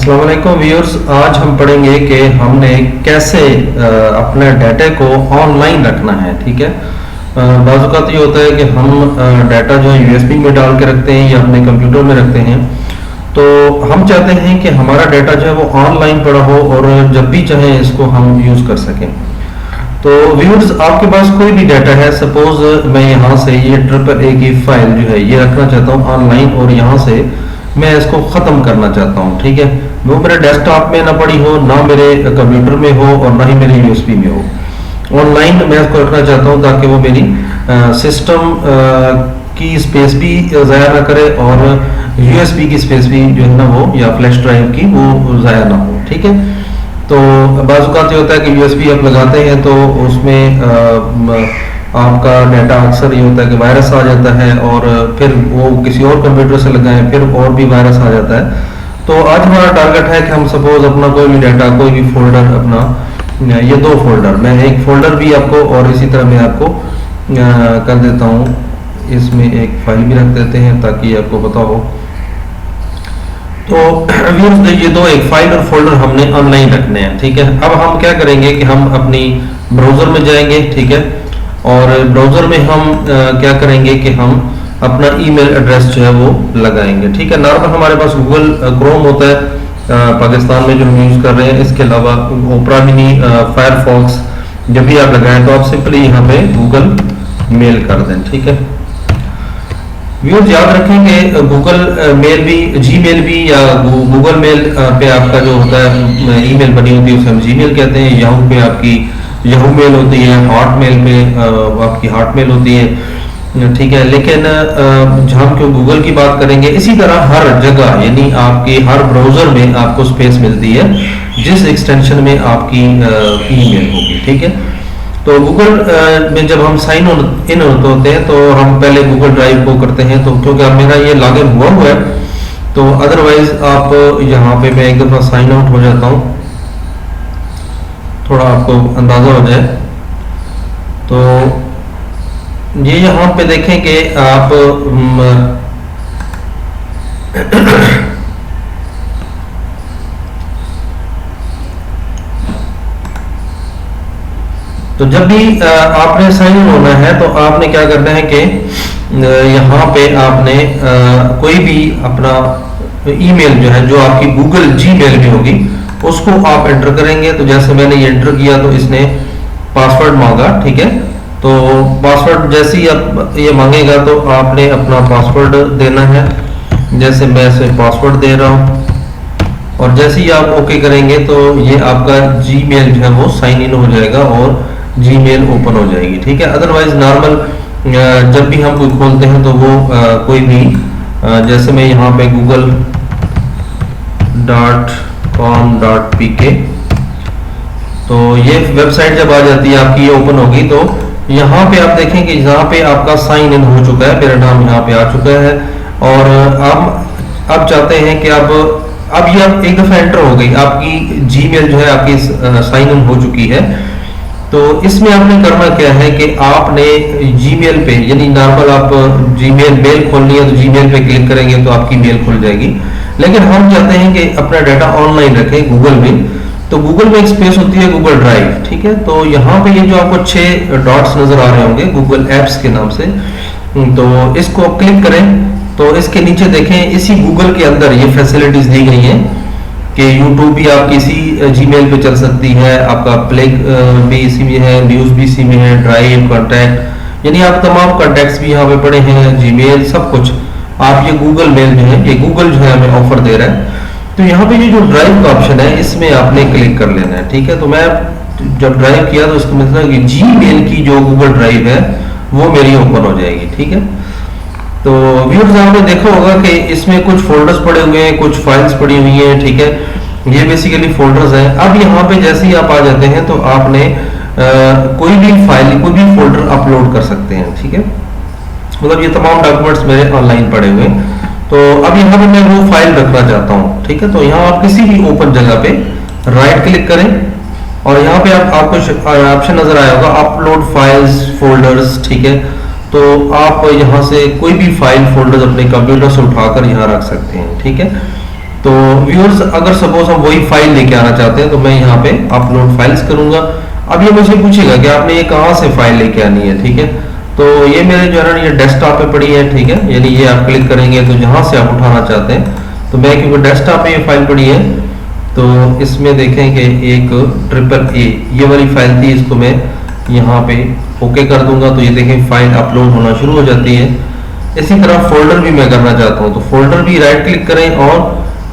अस्सलाम वालेकुम व्यूअर्स, आज हम पढ़ेंगे कि हमने कैसे अपने डाटा को ऑनलाइन रखना है। ठीक है, बाज़ औक़ात ये होता है कि हम डाटा जो है यूएसबी में डाल के रखते हैं या अपने कंप्यूटर में रखते हैं। तो हम चाहते हैं कि हमारा डाटा जो है वो ऑनलाइन पड़ा हो और जब भी चाहे इसको हम यूज़ कर सकें। तो व्यूअर्स, आपके पास कोई भी डाटा है, सपोज मैं यहाँ से ये AAA की फाइल जो है ये रखना चाहता हूँ ऑनलाइन और यहाँ से मैं इसको ख़त्म करना चाहता हूँ। ठीक है, वो मेरे डेस्कटॉप में ना पड़ी हो, ना मेरे कंप्यूटर में हो और ना ही मेरे यूएसबी में हो। ऑनलाइन मैं इसको रखना चाहता हूँ ताकि वो मेरी सिस्टम की स्पेस भी ज़ाया ना करे और यूएसबी की स्पेस भी जो है ना वो या फ्लैश ड्राइव की वो ज़ाया ना हो। ठीक है, तो बाज़ औक़ात ये होता है कि यूएसबी आप लगाते हैं तो उसमें आपका डाटा अक्सर ये होता है कि वायरस आ जाता है और फिर वो किसी और कंप्यूटर से लगाएं फिर और भी वायरस आ जाता है। तो आज हमारा टारगेट है कि हम सपोज अपना कोई भी डाटा, कोई भी फोल्डर अपना, ये दो फोल्डर, मैं एक फोल्डर भी आपको और इसी तरह मैं आपको कर देता हूँ, इसमें एक फाइल भी रख देते हैं ताकि आपको पता हो। तो व्यूअर्स, ये दो एक फाइल और फोल्डर हमने ऑनलाइन रखने हैं। ठीक है, अब हम क्या करेंगे कि हम अपनी ब्राउज़र में जाएंगे। ठीक है, और ब्राउज़र में हम क्या करेंगे कि हम अपना ईमेल एड्रेस जो है वो लगाएंगे। ठीक है, नॉर्मल हमारे पास गूगल क्रोम होता है पाकिस्तान में जो हम यूज़ कर रहे हैं, इसके अलावा ओपरा मिनी, फायरफॉक्स जब भी आप लगाएं तो आप सिंपली यहाँ पे गूगल मेल कर दें। ठीक है व्यूअर्स, याद रखें कि गूगल मेल भी, जीमेल भी या गूगल मेल पे आपका जो होता है ईमेल बनी होती है उसे हम जीमेल कहते हैं। याहू पे आपकी याहू मेल होती है, हॉटमेल पे आपकी हॉटमेल होती है। ठीक है, लेकिन हम क्यों गूगल की बात करेंगे, इसी तरह हर जगह यानी आपके हर ब्राउज़र में आपको स्पेस मिलती है जिस एक्सटेंशन में आपकी ईमेल होगी। ठीक है, तो गूगल में जब हम साइन इन होते हैं तो हम पहले गूगल ड्राइव को करते हैं। तो क्योंकि अब मेरा ये लॉगिन हुआ है तो अदरवाइज आप यहाँ पे मैं एक दफ़ा साइन आउट हो जाता हूँ, थोड़ा आपको अंदाज़ा हो जाए। तो ये यहाँ पे देखें कि आप तो जब भी आपने साइन इन होना है तो आपने क्या करना है कि यहाँ पे आपने कोई भी अपना ईमेल जो है, जो आपकी गूगल जीमेल में होगी, उसको आप एंटर करेंगे। तो जैसे मैंने ये एंटर किया तो इसने पासवर्ड मांगा। ठीक है, तो पासवर्ड जैसे ही आप ये मांगेगा तो आपने अपना पासवर्ड देना है। जैसे मैं इसे पासवर्ड दे रहा हूँ और जैसे ही आप ओके करेंगे तो ये आपका जीमेल जो है वो साइन इन हो जाएगा और जीमेल ओपन हो जाएगी। ठीक है, अदरवाइज नॉर्मल जब भी हम कोई खोलते हैं तो वो कोई भी जैसे मैं यहाँ पे google.com.pk, तो ये वेबसाइट जब आ जाती है आपकी, ये ओपन होगी तो यहाँ पे आप देखें कि यहाँ पे आपका साइन इन हो चुका है, मेरा नाम यहाँ पे आ चुका है और आप चाहते हैं कि अब ये आप एक दफ़ा एंटर हो गई, आपकी जीमेल जो है आपकी साइन इन हो चुकी है। तो इसमें आपने करना क्या है कि आपने जीमेल पे, यानी नॉर्मल आप जीमेल मेल खोलनी है तो जीमेल पे क्लिक करेंगे तो आपकी मेल खुल जाएगी। लेकिन हम चाहते हैं कि अपना डाटा ऑनलाइन रखें गूगल में, तो गूगल में एक स्पेस होती है गूगल ड्राइव। ठीक है, तो यहाँ पे ये जो आपको 6 डॉट्स नजर आ रहे होंगे गूगल एप्स के नाम से, तो इसको क्लिक करें तो इसके नीचे देखें इसी गूगल के अंदर ये फैसिलिटीज दी गई हैं कि यूट्यूब भी आप किसी जीमेल पे चल सकती है, आपका प्ले भी इसी में है, न्यूज़ भी इसी में है, ड्राइव, कॉन्टैक्ट, यानी आप तमाम कॉन्टैक्ट्स भी यहाँ पे पड़े हैं, जीमेल सब कुछ आप ये गूगल मेल जो है, ये गूगल जो है हमें ऑफर दे रहा है। तो यहाँ पे ये जो ड्राइव का ऑप्शन है इसमें आपने क्लिक कर लेना है। ठीक है, तो मैं जब ड्राइव किया तो इसका मतलब कि जीमेल की जो गूगल ड्राइव है वो मेरी ओपन हो जाएगी। ठीक है, तो व्यूअर्स आपने देखा होगा कि इसमें कुछ फोल्डर्स पड़े हुए हैं, कुछ फाइल्स पड़ी हुई हैं। ठीक है, ये बेसिकली फोल्डर्स हैं। अब यहाँ पे जैसे ही आप आ जाते हैं तो आपने कोई भी फाइल, कोई भी फोल्डर अपलोड कर सकते हैं। ठीक है, मतलब ये तमाम डॉक्यूमेंट्स मेरे ऑनलाइन पड़े हुए हैं। तो अब यहाँ पे मैं वो फाइल रखना चाहता हूँ। ठीक है, तो यहाँ आप किसी भी ओपन जगह पे राइट क्लिक करें और यहाँ पे आपको ऑप्शन नजर आया होगा अपलोड फाइल्स फोल्डर्स। ठीक है, तो आप यहाँ से कोई भी फाइल फोल्डर अपने कंप्यूटर से उठाकर यहाँ रख सकते हैं। ठीक है, तो व्यूअर्स अगर सपोज हम वही फाइल लेके आना चाहते हैं तो मैं यहाँ पे अपलोड फाइल्स करूंगा। अब ये मुझे पूछेगा कि आपने ये कहाँ से फाइल लेके आनी है, ठीक है। तो ये मेरे जो है ना ये डेस्कटॉप पे पड़ी है, ठीक है, यानी ये आप क्लिक करेंगे तो जहां से आप उठाना चाहते हैं, तो मैं क्योंकि डेस्कटॉप पे ये फाइल पड़ी है तो इसमें देखें कि एक AAA ये वाली फाइल थी, इसको मैं यहाँ पे ओके कर दूंगा तो ये देखें फाइल अपलोड होना शुरू हो जाती है। इसी तरह फोल्डर भी मैं करना चाहता हूँ तो फोल्डर भी राइट क्लिक करें और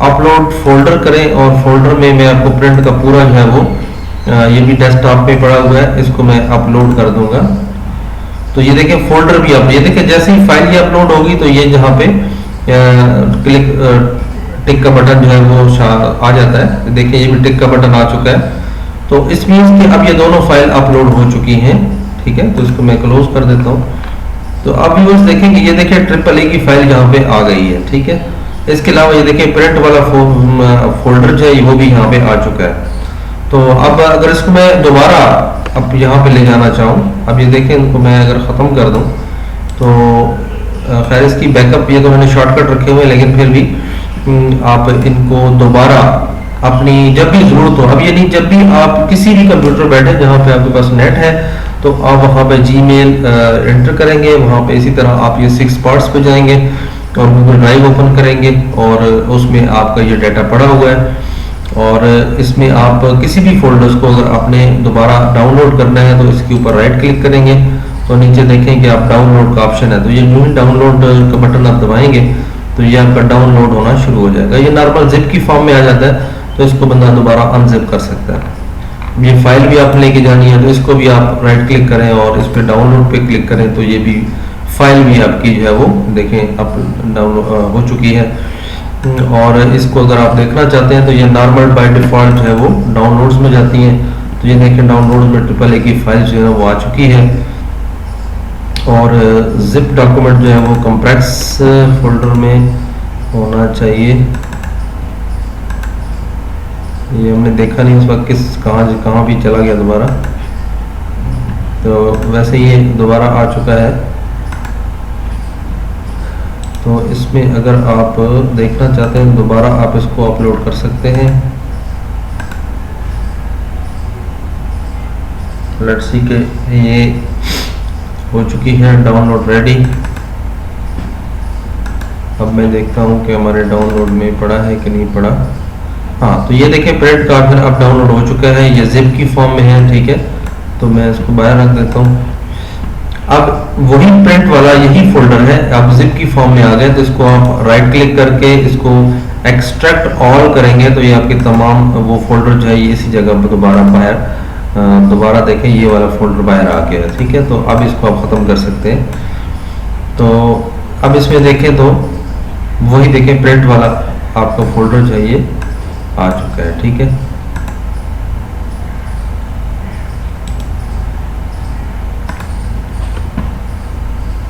अपलोड फोल्डर करें और फोल्डर में मैं आपको प्रिंट का पूरा जो है वो ये भी डेस्कटॉप पे पड़ा हुआ है, इसको मैं अपलोड कर दूंगा। तो ये देखें फोल्डर भी आप ये देखें जैसे ही फाइल ये अपलोड होगी तो ये जहाँ पे क्लिक टिक का बटन जो है वो आ जाता है। देखिए ये भी टिक का बटन आ चुका है, तो इस मीन्स कि अब ये दोनों फाइल अपलोड हो चुकी हैं, ठीक है। तो इसको मैं क्लोज कर देता हूँ। तो अब व्यूअर्स देखेंगे ये देखिए AAA की फाइल यहाँ पे आ गई है, ठीक है। इसके अलावा ये देखिए प्रिंट वाला फोल्डर जो है वो भी यहाँ पे आ चुका है। तो अब अगर इसको मैं दोबारा अब यहाँ पे ले जाना चाहूँ, अब ये देखें इनको मैं अगर ख़त्म कर दूँ तो खैर इसकी बैकअप ये तो मैंने शॉर्टकट रखे हुए हैं, लेकिन फिर भी आप इनको दोबारा अपनी जब भी ज़रूरत हो, अब ये नहीं जब भी आप किसी भी कंप्यूटर बैठे जहाँ पे आपके पास नेट है तो आप वहाँ पे जीमेल एंटर करेंगे, वहाँ पे इसी तरह आप ये 6 पार्ट्स पे जाएंगे और गूगल ड्राइव ओपन करेंगे और उसमें आपका ये डाटा पड़ा हुआ है और इसमें आप किसी भी फोल्डर्स को अगर आपने दोबारा डाउनलोड करना है तो इसके ऊपर राइट क्लिक करेंगे तो नीचे देखें कि आप डाउनलोड का ऑप्शन है, तो ये न्यू डाउनलोड का बटन आप दबाएंगे तो ये आपका डाउनलोड होना शुरू हो जाएगा। ये नॉर्मल जिप की फॉर्म में आ जाता है तो इसको बंदा दोबारा अनजिप कर सकता है। ये फाइल भी आप लेके जानी है तो इसको भी आप राइट क्लिक करें और इस पर डाउनलोड पे क्लिक करें तो ये भी फाइल भी आपकी जो है वो देखें अब डाउनलोड हो चुकी है। और इसको अगर आप देखना चाहते हैं तो ये नॉर्मल बाय डिफॉल्ट जो है वो डाउनलोड्स में जाती हैं, तो ये देखें डाउनलोड में AAA की फाइल जो है वो आ चुकी है और जिप डॉक्यूमेंट जो है वो कंप्रेस फोल्डर में होना चाहिए। ये हमने देखा नहीं उस वक्त किस कहाँ भी चला गया दोबारा, तो वैसे ये दोबारा आ चुका है। तो इसमें अगर आप देखना चाहते हैं दोबारा आप इसको अपलोड कर सकते हैं। लेट्स सी के ये हो चुकी है डाउनलोड रेडी। अब मैं देखता हूँ कि हमारे डाउनलोड में पड़ा है कि नहीं पड़ा। हाँ, तो ये देखें प्रिंट का फिर अब डाउनलोड हो चुका है, ये जिप की फॉर्म में है, ठीक है। तो मैं इसको बाहर रख देता हूँ। अब वही प्रिंट वाला यही फोल्डर है, अब जिप की फॉर्म में आ गए तो इसको आप राइट क्लिक करके इसको एक्सट्रैक्ट ऑल करेंगे तो ये आपके तमाम वो फोल्डर जो है ये इसी जगह पर दोबारा देखें ये वाला फोल्डर बाहर आ गया है, ठीक है। तो अब इसको आप ख़त्म कर सकते हैं। तो अब इसमें देखें तो वही देखें प्रिंट वाला आपका फोल्डर जो है ये आ चुका है, ठीक है।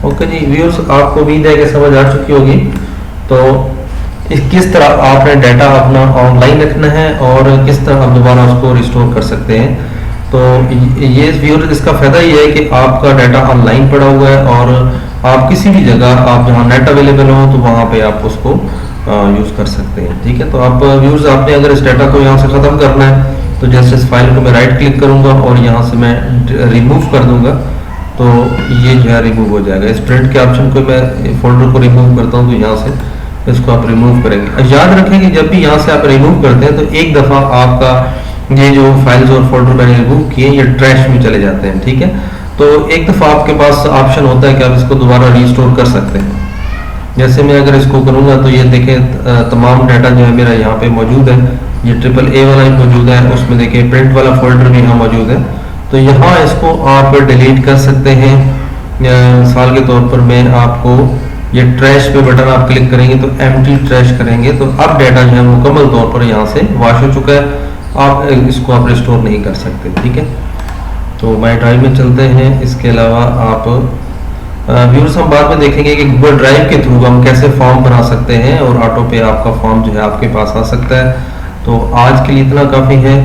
ओके जी व्यूअर्स, आपको उम्मीद है कि समझ आ चुकी होगी। तो किस तरह आपने डाटा अपना ऑनलाइन रखना है और किस तरह आप दोबारा उसको रिस्टोर कर सकते हैं। तो ये व्यूअर्स इसका फ़ायदा ये है कि आपका डाटा ऑनलाइन पड़ा हुआ है और आप किसी भी जगह आप जहाँ नेट अवेलेबल हो तो वहाँ पे आप उसको यूज़ कर सकते हैं, ठीक है। तो आप व्यूअर्स आपने अगर इस डाटा को यहाँ से ख़त्म करना है तो जैसे इस फाइल को मैं राइट क्लिक करूँगा और यहाँ से मैं रिमूव कर दूँगा तो ये जो है रिमूव हो जाएगा। इस प्रिंट के ऑप्शन को मैं फोल्डर को रिमूव करता हूँ तो यहाँ से इसको आप रिमूव करेंगे। याद रखें कि जब भी यहाँ से आप रिमूव करते हैं तो एक दफ़ा आपका ये जो फाइल्स और फोल्डर मैंने रिमूव किए ये ट्रैश में चले जाते हैं, ठीक है। तो एक दफ़ा आपके पास ऑप्शन होता है कि आप इसको दोबारा रीस्टोर कर सकते हैं। जैसे मैं अगर इसको करूँगा तो ये देखें तमाम डाटा जो है मेरा यहाँ पे मौजूद है, ये AAA वाला ही मौजूद है, उसमें देखिए प्रिंट वाला फोल्डर भी यहाँ मौजूद है। तो यहाँ इसको आप डिलीट कर सकते हैं। मिसाल के तौर पर मैं आपको ये ट्रैश पे बटन आप क्लिक करेंगे तो एम्प्टी ट्रैश करेंगे तो अब डाटा जो है मुकम्मल तौर पर यहाँ से वॉश हो चुका है, आप इसको आप रिस्टोर नहीं कर सकते, ठीक है। तो माई ड्राइव में चलते हैं। इसके अलावा आप व्यूअर्स हम बाद में देखेंगे कि गूगल ड्राइव के थ्रू हम कैसे फॉर्म बना सकते हैं और ऑटो पे आपका फॉर्म जो है आपके पास आ सकता है। तो आज के लिए इतना काफ़ी है।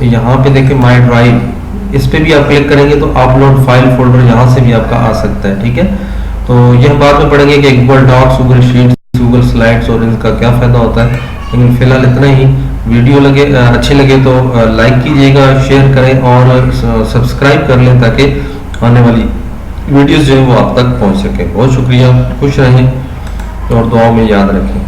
यहाँ पे देखें माई ड्राइव, इस पे भी आप क्लिक करेंगे तो अपलोड फाइल फोल्डर यहाँ से भी आपका आ सकता है, ठीक है। तो यह बाद में पढ़ेंगे कि Google docs, Google sheets Google slides और इनका क्या फ़ायदा होता है। लेकिन फिलहाल इतना ही। वीडियो अच्छी लगे तो लाइक कीजिएगा, शेयर करें और सब्सक्राइब कर लें ताकि आने वाली वीडियोस जो है वो आप तक पहुंच सके। बहुत शुक्रिया, खुश रहें और दुआओं में याद रखें।